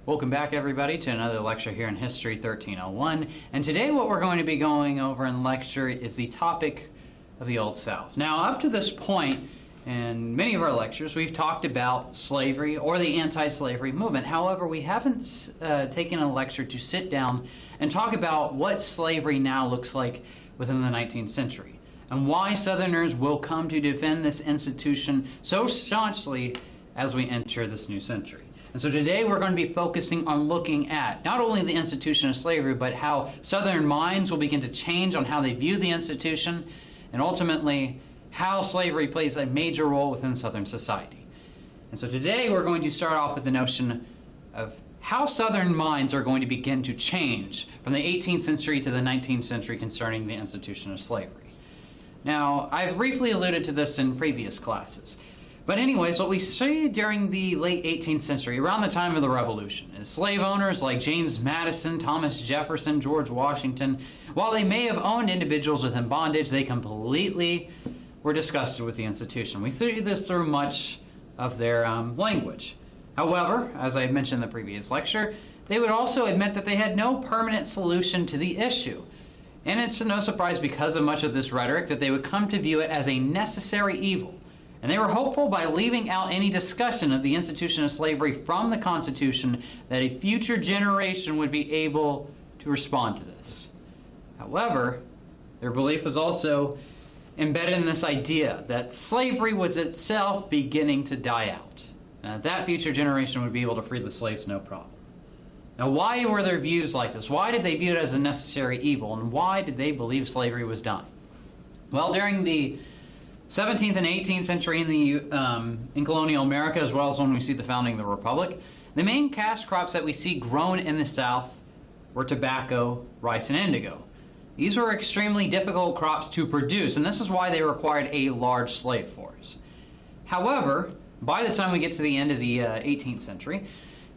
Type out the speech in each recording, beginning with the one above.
Welcome back, everybody, to another lecture here in History 1301. And today what we're going to be going over in lecture is the topic of the Old South. Now, up to this point, in many of our lectures, we've talked about slavery or the anti-slavery movement. However, we haven't taken a lecture to sit down and talk about what slavery now looks like within the 19th century and why Southerners will come to defend this institution so staunchly as we enter this new century. And so today we're going to be focusing on looking at not only the institution of slavery, but how Southern minds will begin to change on how they view the institution, and ultimately how slavery plays a major role within Southern society. And so today we're going to start off with the notion of how Southern minds are going to begin to change from the 18th century to the 19th century concerning the institution of slavery. Now, I've briefly alluded to this in previous classes. But anyways, what we see during the late 18th century, around the time of the Revolution, is slave owners like James Madison, Thomas Jefferson, George Washington, while they may have owned individuals within bondage, they completely were disgusted with the institution. We see this through much of their language. However, as I mentioned in the previous lecture, they would also admit that they had no permanent solution to the issue. And it's no surprise because of much of this rhetoric that they would come to view it as a necessary evil. And they were hopeful by leaving out any discussion of the institution of slavery from the Constitution that a future generation would be able to respond to this. However, their belief was also embedded in this idea that slavery was itself beginning to die out, and that future generation would be able to free the slaves no problem. Now, why were their views like this? Why did they view it as a necessary evil, and why did they believe slavery was dying? Well, during the 17th and 18th century in colonial America, as well as when we see the founding of the Republic, the main cash crops that we see grown in the South were tobacco, rice, and indigo. These were extremely difficult crops to produce, and this is why they required a large slave force. However, by the time we get to the end of the 18th century,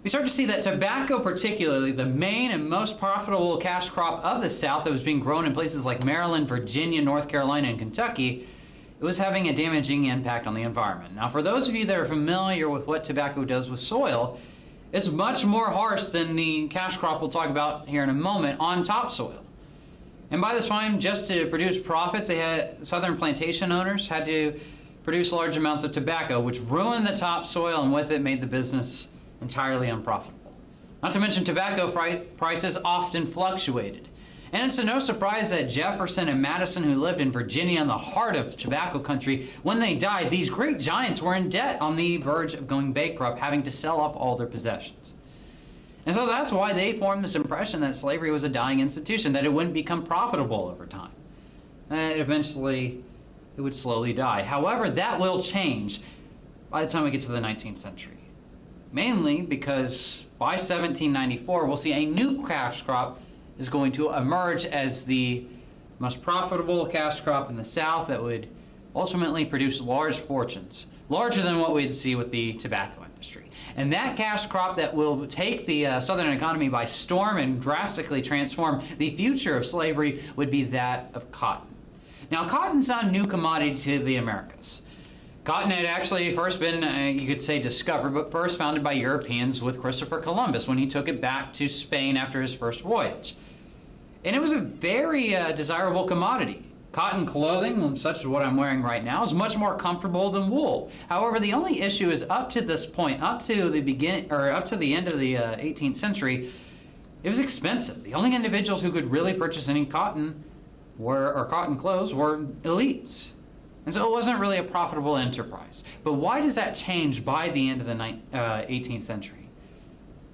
we start to see that tobacco, particularly the main and most profitable cash crop of the South that was being grown in places like Maryland, Virginia, North Carolina, and Kentucky, it was having a damaging impact on the environment. Now, for those of you that are familiar with what tobacco does with soil, it's much more harsh than the cash crop we'll talk about here in a moment on topsoil. And by this time, just to produce profits, Southern plantation owners had to produce large amounts of tobacco, which ruined the topsoil and with it made the business entirely unprofitable. Not to mention tobacco prices often fluctuated. And it's no surprise that Jefferson and Madison, who lived in Virginia in the heart of tobacco country, when they died, these great giants were in debt on the verge of going bankrupt, having to sell up all their possessions. And so that's why they formed this impression that slavery was a dying institution, that it wouldn't become profitable over time. And eventually, it would slowly die. However, that will change by the time we get to the 19th century. Mainly because by 1794, we'll see a new cash crop is going to emerge as the most profitable cash crop in the South that would ultimately produce large fortunes, larger than what we'd see with the tobacco industry. And that cash crop that will take the Southern economy by storm and drastically transform the future of slavery would be that of cotton. Now, cotton's not a new commodity to the Americas. Cotton had actually first been, you could say, discovered, but first founded by Europeans with Christopher Columbus when he took it back to Spain after his first voyage. And it was a very desirable commodity. Cotton clothing, such as what I'm wearing right now, is much more comfortable than wool. However, the only issue is up to this point, up to the end of the 18th century, it was expensive. The only individuals who could really purchase any cotton cotton clothes were elites. And so it wasn't really a profitable enterprise. But why does that change by the end of the 18th century?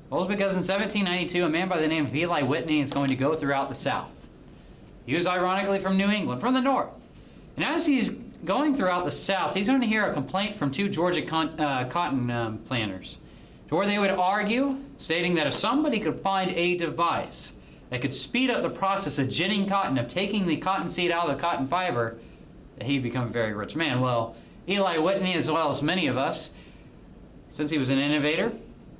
Well, it's because in 1792, a man by the name of Eli Whitney is going to go throughout the South. He was ironically from New England, from the North. And as he's going throughout the South, he's going to hear a complaint from two Georgia cotton planters, to where they would argue, stating that if somebody could find a device that could speed up the process of ginning cotton, of taking the cotton seed out of the cotton fiber, that he'd become a very rich man. Well, Eli Whitney, as well as many of us, since he was an innovator,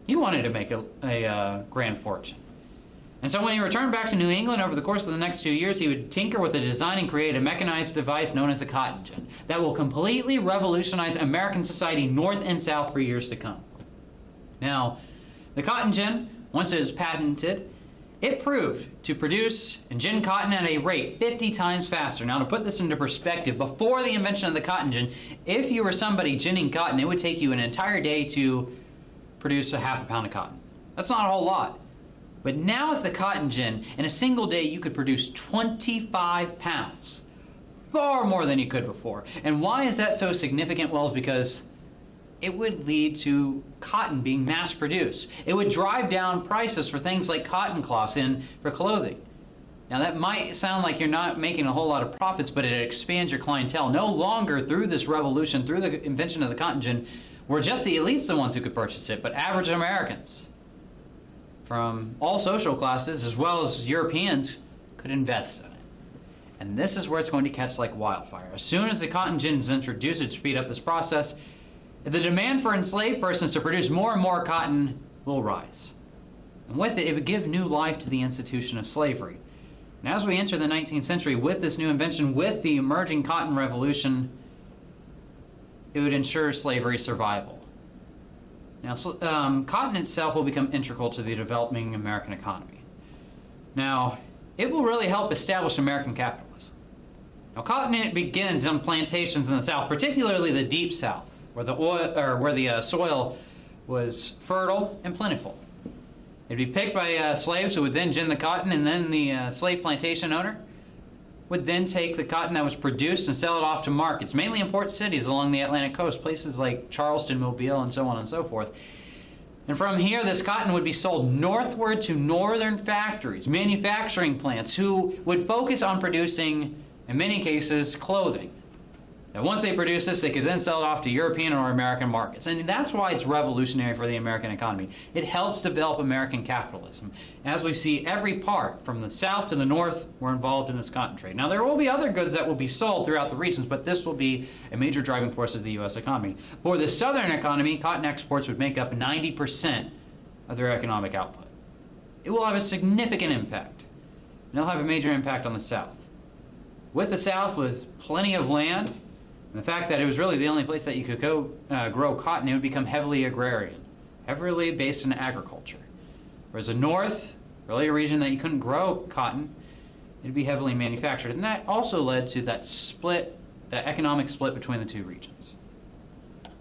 he wanted to make a grand fortune. And so when he returned back to New England over the course of the next 2 years, he would tinker with the design and create a mechanized device known as the cotton gin that will completely revolutionize American society north and south for years to come. Now, the cotton gin Once it was patented, it proved to produce and gin cotton at a rate 50 times faster. Now, to put this into perspective, before the invention of the cotton gin, if you were somebody ginning cotton, it would take you an entire day to produce a half a pound of cotton. That's not a whole lot. But now with the cotton gin, in a single day, you could produce 25 pounds. Far more than you could before. And why is that so significant? Well, it's because it would lead to cotton being mass-produced. It would drive down prices for things like cotton cloths and for clothing. Now, that might sound like you're not making a whole lot of profits, but it expands your clientele. No longer, through this revolution, through the invention of the cotton gin, were just the elites the ones who could purchase it, but average Americans from all social classes, as well as Europeans, could invest in it. And this is where it's going to catch like wildfire. As soon as the cotton gin is introduced to speed up this process, the demand for enslaved persons to produce more and more cotton will rise. And with it, it would give new life to the institution of slavery. And as we enter the 19th century with this new invention, with the emerging cotton revolution, it would ensure slavery's survival. Now, cotton itself will become integral to the developing American economy. Now, it will really help establish American capitalism. Now, cotton it begins on plantations in the South, particularly the Deep South, where the soil was fertile and plentiful. It'd be picked by slaves who would then gin the cotton, and then the slave plantation owner would then take the cotton that was produced and sell it off to markets, mainly in port cities along the Atlantic coast, places like Charleston, Mobile, and so on and so forth. And from here, this cotton would be sold northward to northern factories, manufacturing plants, who would focus on producing, in many cases, clothing. And once they produce this, they could then sell it off to European or American markets. And that's why it's revolutionary for the American economy. It helps develop American capitalism. As we see, every part, from the South to the North, were involved in this cotton trade. Now, there will be other goods that will be sold throughout the regions, but this will be a major driving force of the U.S. economy. For the Southern economy, cotton exports would make up 90% of their economic output. It will have a significant impact, and it'll have a major impact on the South. With the South, with plenty of land, and the fact that it was really the only place that you could go grow cotton, it would become heavily agrarian, heavily based in agriculture. Whereas the North, really a region that you couldn't grow cotton, it'd be heavily manufactured. And that also led to that split, that economic split between the two regions.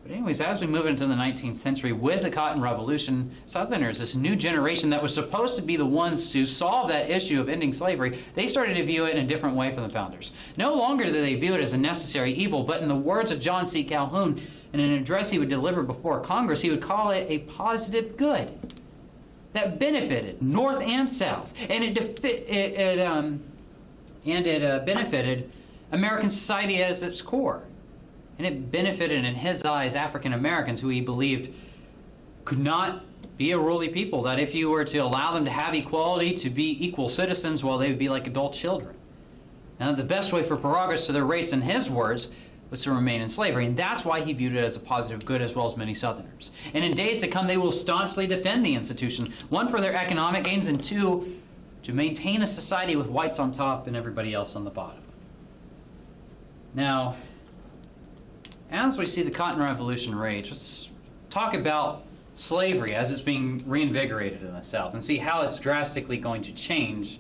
But anyways, as we move into the 19th century with the Cotton Revolution, Southerners, this new generation that was supposed to be the ones to solve that issue of ending slavery, they started to view it in a different way from the founders. No longer did they view it as a necessary evil, but in the words of John C. Calhoun, in an address he would deliver before Congress, he would call it a positive good that benefited North and South, and it benefited American society at its core. And it benefited, in his eyes, African Americans, who he believed could not be a ruling people, that if you were to allow them to have equality, to be equal citizens, well, they would be like adult children. Now, the best way for progress to their race, in his words, was to remain in slavery. And that's why he viewed it as a positive good, as well as many Southerners. And in days to come, they will staunchly defend the institution, one, for their economic gains, and two, to maintain a society with whites on top and everybody else on the bottom. Now, as we see the Cotton Revolution rage, let's talk about slavery as it's being reinvigorated in the South and see how it's drastically going to change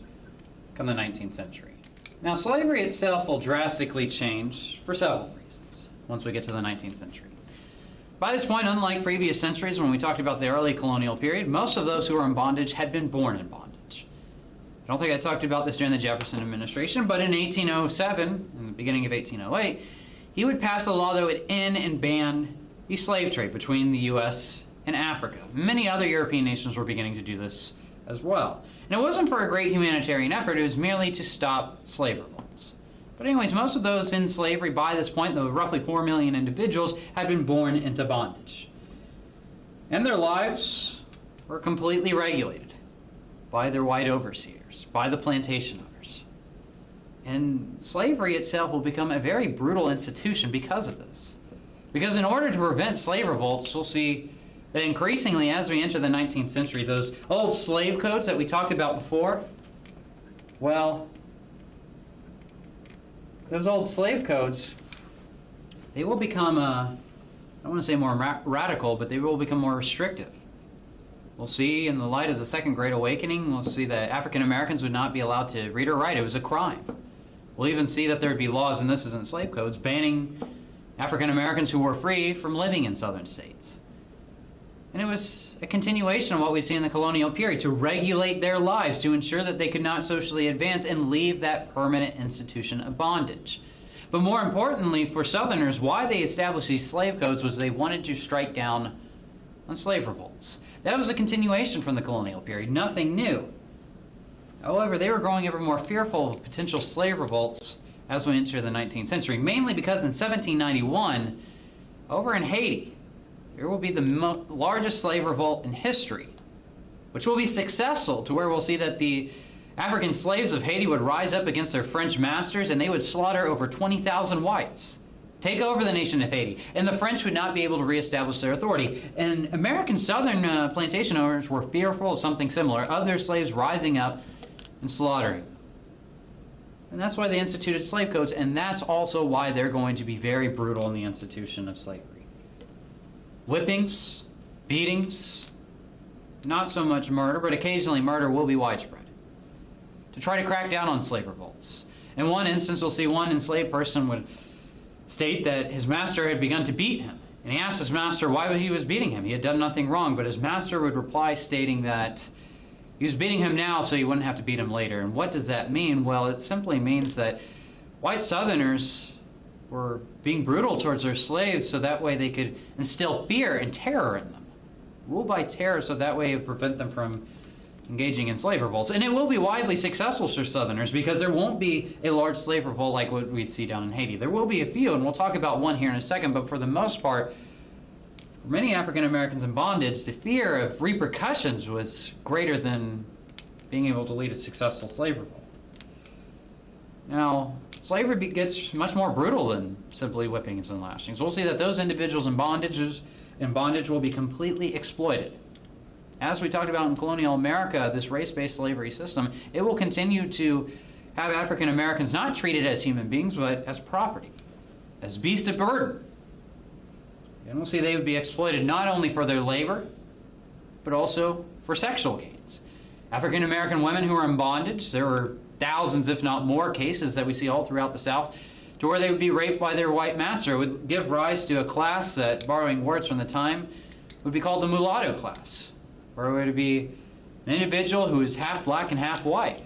come the 19th century. Now, slavery itself will drastically change for several reasons once we get to the 19th century. By this point, unlike previous centuries when we talked about the early colonial period, most of those who were in bondage had been born in bondage. I don't think I talked about this during the Jefferson administration, but in 1807, in the beginning of 1808, he would pass a law that would end and ban the slave trade between the U.S. and Africa. Many other European nations were beginning to do this as well. And it wasn't for a great humanitarian effort, it was merely to stop slave revolts. But anyways, most of those in slavery by this point, the roughly 4 million individuals, had been born into bondage. And their lives were completely regulated by their white overseers, by the plantation owners. And slavery itself will become a very brutal institution because of this. Because in order to prevent slave revolts, we'll see that increasingly as we enter the 19th century, those old slave codes that we talked about before, well, those old slave codes, they will become, I don't want to say more radical, but they will become more restrictive. We'll see in the light of the Second Great Awakening, we'll see that African Americans would not be allowed to read or write. It was a crime. We'll even see that there would be laws, and this isn't slave codes, banning African Americans who were free from living in southern states. And it was a continuation of what we see in the colonial period, to regulate their lives, to ensure that they could not socially advance and leave that permanent institution of bondage. But more importantly, for Southerners, why they established these slave codes was they wanted to strike down on slave revolts. That was a continuation from the colonial period, nothing new. However, they were growing ever more fearful of potential slave revolts as we enter the 19th century, mainly because in 1791, over in Haiti, there will be the largest slave revolt in history, which will be successful, to where we'll see that the African slaves of Haiti would rise up against their French masters, and they would slaughter over 20,000 whites, take over the nation of Haiti, and the French would not be able to reestablish their authority. And American southern plantation owners were fearful of something similar, of their slaves rising up and slaughtering. And that's why they instituted slave codes, and that's also why they're going to be very brutal in the institution of slavery. Whippings, beatings, not so much murder, but occasionally murder will be widespread, to try to crack down on slave revolts. In one instance, we'll see one enslaved person would state that his master had begun to beat him. And he asked his master why he was beating him. He had done nothing wrong, but his master would reply stating that he was beating him now so he wouldn't have to beat him later. And what does that mean? Well, it simply means that white Southerners were being brutal towards their slaves so that way they could instill fear and terror in them. Rule by terror so that way it would prevent them from engaging in slave revolts. And it will be widely successful for Southerners, because there won't be a large slave revolt like what we'd see down in Haiti. There will be a few, and we'll talk about one here in a second, but for the most part, for many African Americans in bondage, the fear of repercussions was greater than being able to lead a successful slave revolt. Now, slavery gets much more brutal than simply whippings and lashings. We'll see that those individuals in bondage will be completely exploited. As we talked about in colonial America, this race-based slavery system, it will continue to have African Americans not treated as human beings, but as property, as beasts of burden. And we'll see they would be exploited not only for their labor, but also for sexual gains. African American women who are in bondage, there were thousands, if not more, cases that we see all throughout the South, to where they would be raped by their white master. It would give rise to a class that, borrowing words from the time, would be called the mulatto class, where it would be an individual who is half black and half white.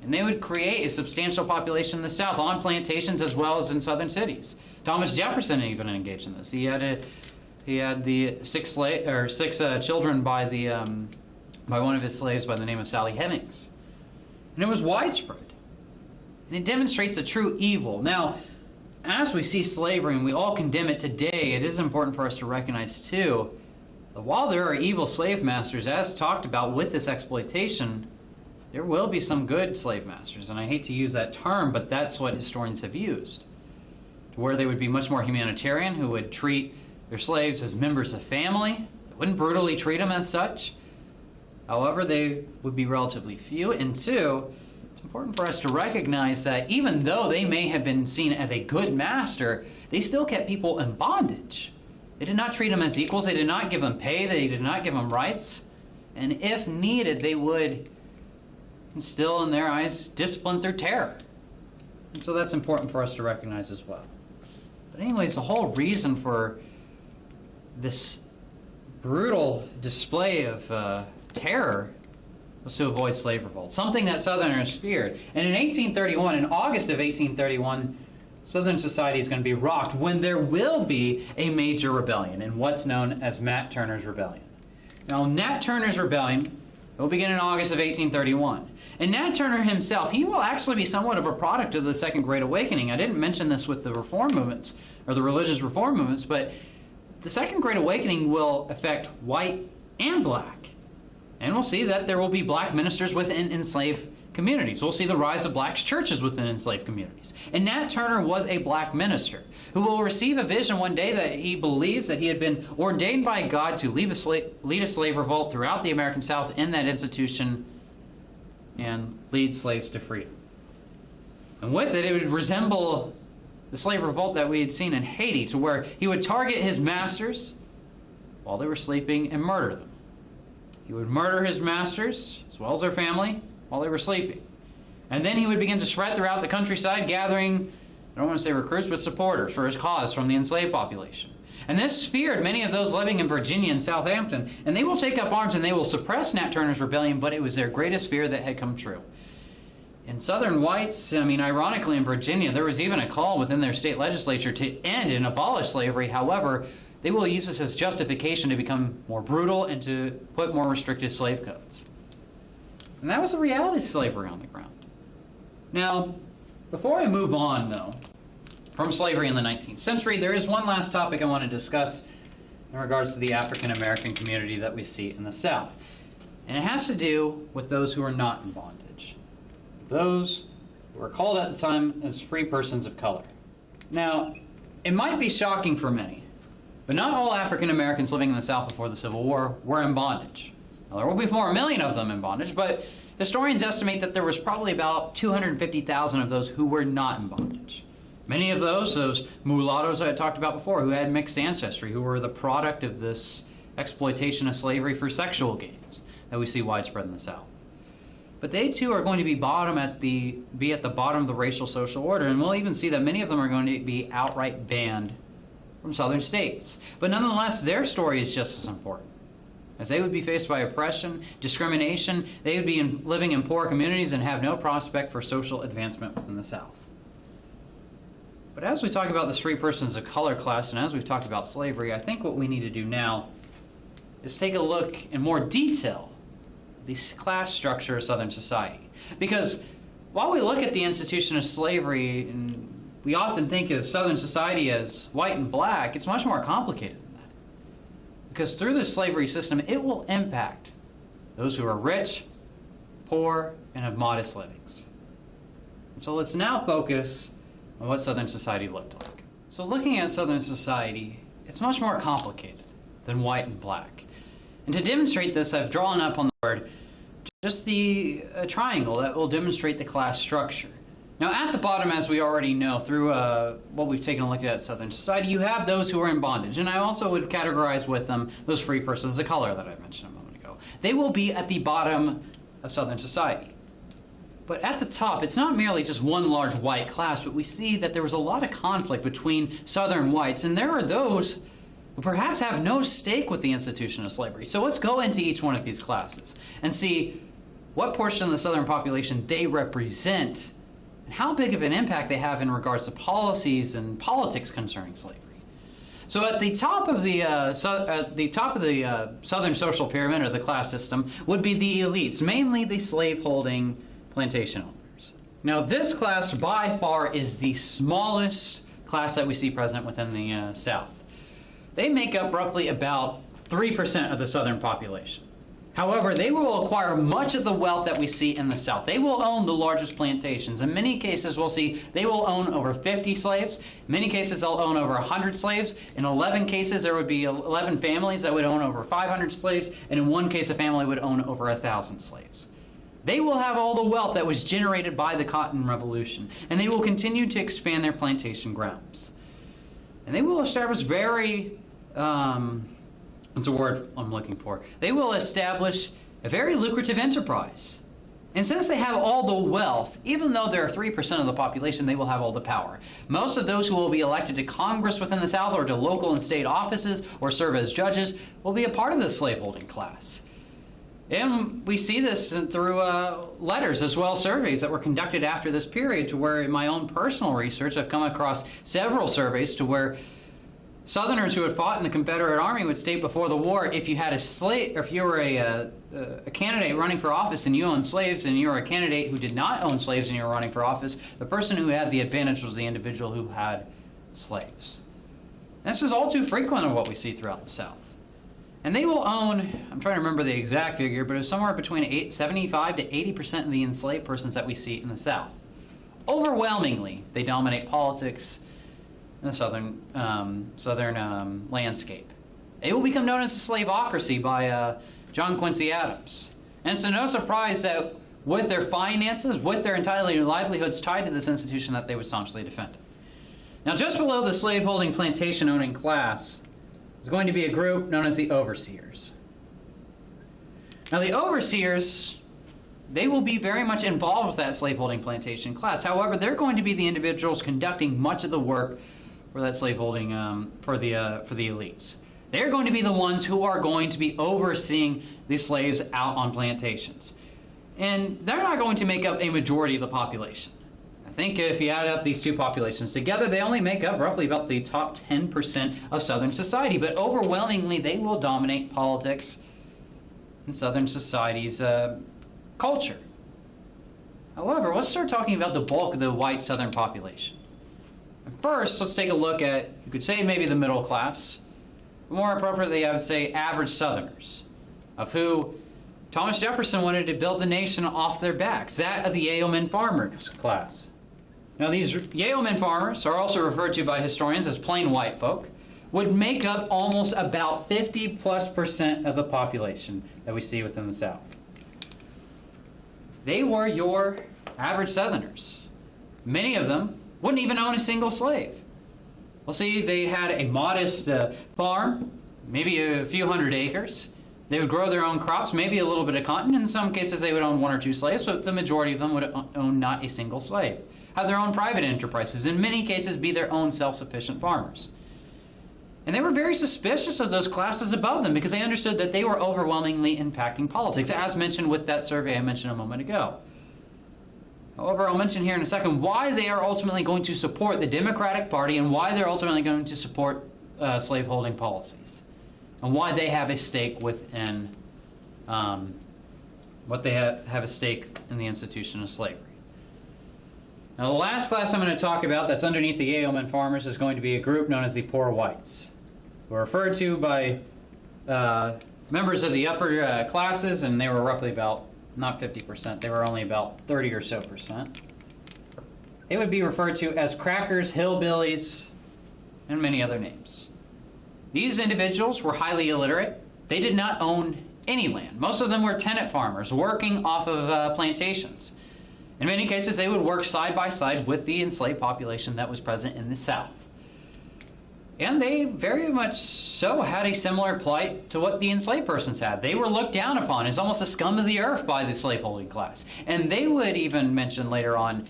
And they would create a substantial population in the South, on plantations as well as in southern cities. Thomas Jefferson even engaged in this. He had the six children by one of his slaves by the name of Sally Hemings. And it was widespread. And it demonstrates a true evil. Now, as we see slavery and we all condemn it today, it is important for us to recognize too that while there are evil slave masters, as talked about with this exploitation, there will be some good slave masters. And I hate to use that term, but that's what historians have used, to where they would be much more humanitarian, who would treat their slaves as members of family, that wouldn't brutally treat them as such. However, they would be relatively few. And two, it's important for us to recognize that even though they may have been seen as a good master, they still kept people in bondage. They did not treat them as equals. They did not give them pay. They did not give them rights. And if needed, they would instill in their eyes discipline through terror. And so that's important for us to recognize as well. But anyways, the whole reason for this brutal display of terror was to avoid slave revolt, something that Southerners feared. And in 1831, in August of 1831, Southern society is going to be rocked when there will be a major rebellion in what's known as Nat Turner's Rebellion. Now, Nat Turner's Rebellion will begin in August of 1831. And Nat Turner himself, he will actually be somewhat of a product of the Second Great Awakening. I didn't mention this with the reform movements, or the religious reform movements, but the Second Great Awakening will affect white and black. And we'll see that there will be black ministers within enslaved communities. We'll see the rise of black churches within enslaved communities. And Nat Turner was a black minister who will receive a vision one day that he believes that he had been ordained by God to lead a slave revolt throughout the American South in that institution and lead slaves to freedom. And with it, it would resemble the slave revolt that we had seen in Haiti, to where he would target his masters while they were sleeping and murder them. He would murder his masters, as well as their family, while they were sleeping. And then he would begin to spread throughout the countryside, gathering, I don't want to say recruits, but supporters for his cause from the enslaved population. And this feared many of those living in Virginia and Southampton, and they will take up arms and they will suppress Nat Turner's rebellion, but it was their greatest fear that had come true. In Southern whites, ironically in Virginia, there was even a call within their state legislature to end and abolish slavery. However, they will use this as justification to become more brutal and to put more restrictive slave codes. And that was the reality of slavery on the ground. Now, before I move on, though, from slavery in the 19th century, there is one last topic I want to discuss in regards to the African American community that we see in the South. And it has to do with those who are not in bondage. Those who were called at the time as free persons of color. Now, it might be shocking for many, but not all African Americans living in the South before the Civil War were in bondage. Now, there will be 4 million of them in bondage, but historians estimate that there was probably about 250,000 of those who were not in bondage. Many of those mulattoes I had talked about before, who had mixed ancestry, who were the product of this exploitation of slavery for sexual gains that we see widespread in the South. But they too are going to be at the bottom of the racial social order, and we'll even see that many of them are going to be outright banned from southern states. But nonetheless, their story is just as important. As they would be faced by oppression, discrimination, they would be living in poor communities and have no prospect for social advancement within the South. But as we talk about this free persons of color class, and as we've talked about slavery, I think what we need to do now is take a look in more detail at the class structure of Southern society. Because while we look at the institution of slavery, and we often think of Southern society as white and black, it's much more complicated than that. Because through the slavery system, it will impact those who are rich, poor, and of modest livings. So let's now focus on what Southern society looked like. So looking at Southern society, it's much more complicated than white and black. And to demonstrate this, I've drawn up on the board just the triangle that will demonstrate the class structure. Now at the bottom, as we already know through what we've taken a look at Southern society, you have those who are in bondage. And I also would categorize with them those free persons of color that I mentioned a moment ago. They will be at the bottom of Southern society. But at the top, it's not merely just one large white class, but we see that there was a lot of conflict between Southern whites, and there are those who perhaps have no stake with the institution of slavery. So let's go into each one of these classes and see what portion of the Southern population they represent and how big of an impact they have in regards to policies and politics concerning slavery. So at the top of the Southern social pyramid, or the class system, would be the elites, mainly the slave-holding plantation owners. Now this class by far is the smallest class that we see present within the South. They make up roughly about 3% of the Southern population. However, they will acquire much of the wealth that we see in the South. They will own the largest plantations. In many cases, we'll see they will own over 50 slaves. In many cases, they'll own over 100 slaves. In 11 cases, there would be 11 families that would own over 500 slaves. And in one case, a family would own over 1,000 slaves. They will have all the wealth that was generated by the Cotton Revolution, and they will continue to expand their plantation grounds. And they will establish what's the word I'm looking for? They will establish a very lucrative enterprise. And since they have all the wealth, even though there are 3% of the population, they will have all the power. Most of those who will be elected to Congress within the South, or to local and state offices, or serve as judges, will be a part of the slaveholding class. And we see this through letters as well as surveys that were conducted after this period, to where in my own personal research I've come across several surveys to where Southerners who had fought in the Confederate Army would state before the war, if you had a slave, or if you were a candidate running for office and you owned slaves, and you were a candidate who did not own slaves and you were running for office, the person who had the advantage was the individual who had slaves. This is all too frequent of what we see throughout the South. And they will own, I'm trying to remember the exact figure, but it's somewhere between 75 to 80% of the enslaved persons that we see in the South. Overwhelmingly, they dominate politics in the Southern landscape. They will become known as the slaveocracy by John Quincy Adams. And so no surprise that with their finances, with their entirely livelihoods tied to this institution, that they would staunchly defend it. Now just below the slaveholding plantation-owning class is going to be a group known as the overseers. Now the overseers, they will be very much involved with that slaveholding plantation class. However, they're going to be the individuals conducting much of the work for that slaveholding, for the elites. They're going to be the ones who are going to be overseeing the slaves out on plantations. And they're not going to make up a majority of the population. I think if you add up these two populations together, they only make up roughly about the top 10% of Southern society. But overwhelmingly, they will dominate politics and Southern society's culture. However, let's start talking about the bulk of the white Southern population. First, let's take a look at, you could say maybe the middle class. More appropriately, I would say average Southerners, of who Thomas Jefferson wanted to build the nation off their backs, that of the Yeoman farmers class. Now, these Yeoman farmers are also referred to by historians as plain white folk, would make up almost about 50+% of the population that we see within the South. They were your average Southerners. Many of them wouldn't even own a single slave. Well, see, they had a modest farm, maybe a few hundred acres. They would grow their own crops, maybe a little bit of cotton. In some cases, they would own one or two slaves, but the majority of them would own not a single slave. Have their own private enterprises, in many cases be their own self-sufficient farmers. And they were very suspicious of those classes above them because they understood that they were overwhelmingly impacting politics, as mentioned with that survey I mentioned a moment ago. However, I'll mention here in a second why they are ultimately going to support the Democratic Party and why they're ultimately going to support slaveholding policies and why they have a stake within what they have a stake in the institution of slavery. Now, the last class I'm going to talk about that's underneath the Yeoman farmers is going to be a group known as the poor whites, who are referred to by members of the upper classes, and they were roughly about not 50%, they were only about 30 or so percent. They would be referred to as crackers, hillbillies, and many other names. These individuals were highly illiterate. They did not own any land. Most of them were tenant farmers working off of plantations. In many cases, they would work side by side with the enslaved population that was present in the South. And they very much so had a similar plight to what the enslaved persons had. They were looked down upon as almost the scum of the earth by the slaveholding class. And they would even mention later on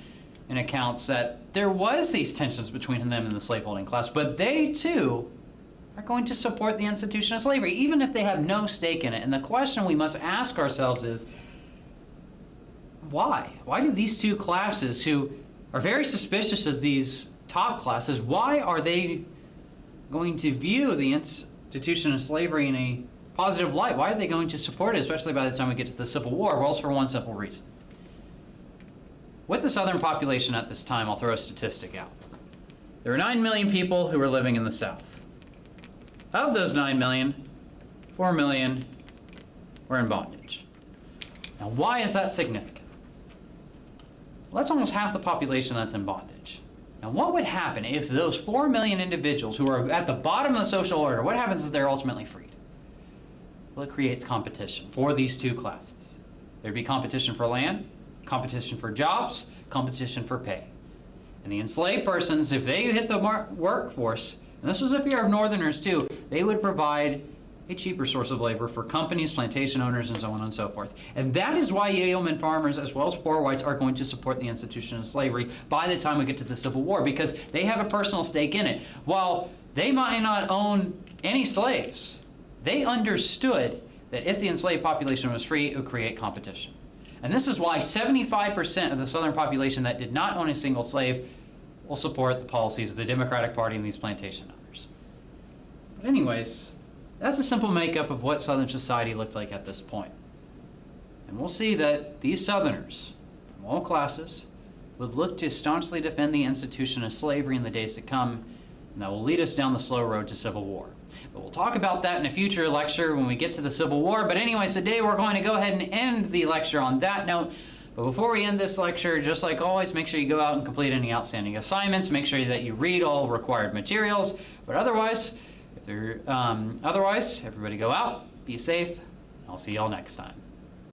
in accounts that there was these tensions between them and the slaveholding class, but they too are going to support the institution of slavery, even if they have no stake in it. And the question we must ask ourselves is, why? Why do these two classes, who are very suspicious of these top classes, why are they going to view the institution of slavery in a positive light? Why are they going to support it, especially by the time we get to the Civil War? Well, it's for one simple reason. With the Southern population at this time, I'll throw a statistic out. There were 9 million people who were living in the South. Of those 9 million, 4 million were in bondage. Now, why is that significant? Well, that's almost half the population that's in bondage. Now, what would happen if those 4 million individuals who are at the bottom of the social order, what happens is they're ultimately freed? Well, it creates competition for these two classes. There'd be competition for land, competition for jobs, competition for pay. And the enslaved persons, if they hit the workforce, and this was a fear of Northerners too, they would provide a cheaper source of labor for companies, plantation owners, and so on and so forth. And that is why Yeoman farmers, as well as poor whites, are going to support the institution of slavery by the time we get to the Civil War, because they have a personal stake in it. While they might not own any slaves, they understood that if the enslaved population was free, it would create competition. And this is why 75% of the Southern population that did not own a single slave will support the policies of the Democratic Party and these plantation owners. But anyways, that's a simple makeup of what Southern society looked like at this point. And we'll see that these Southerners, from all classes, would look to staunchly defend the institution of slavery in the days to come, and that will lead us down the slow road to Civil War. But we'll talk about that in a future lecture when we get to the Civil War. But anyways, today we're going to go ahead and end the lecture on that note. But before we end this lecture, just like always, make sure you go out and complete any outstanding assignments. Make sure that you read all required materials. But otherwise, everybody go out, be safe. I'll see y'all next time.